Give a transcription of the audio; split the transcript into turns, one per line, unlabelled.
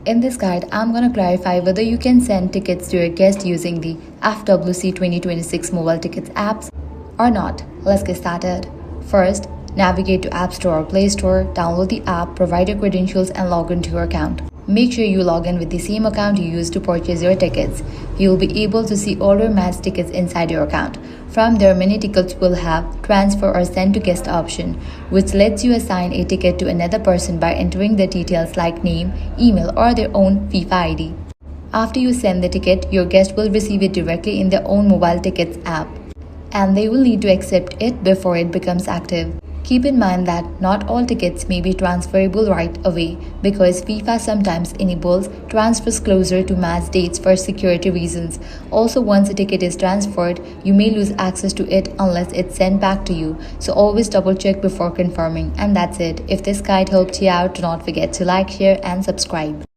In this guide, I'm going to clarify whether you can send tickets to your guest using the FWC 2026 mobile tickets apps or not. Let's get started. First, navigate to App Store or Play Store, download the app, provide your credentials and log into your account. Make sure you log in with the same account you used to purchase your tickets. You will be able to see all your match tickets inside your account. From there, many tickets will have transfer or send to guest option, which lets you assign a ticket to another person by entering the details like name, email, or their own FIFA ID. After you send the ticket, your guest will receive it directly in their own mobile tickets app, and they will need to accept it before it becomes active. Keep in mind that not all tickets may be transferable right away because FIFA sometimes enables transfers closer to match dates for security reasons. Also, once a ticket is transferred, you may lose access to it unless it's sent back to you. So always double check before confirming. And that's it. If this guide helped you out, do not forget to like, share and subscribe.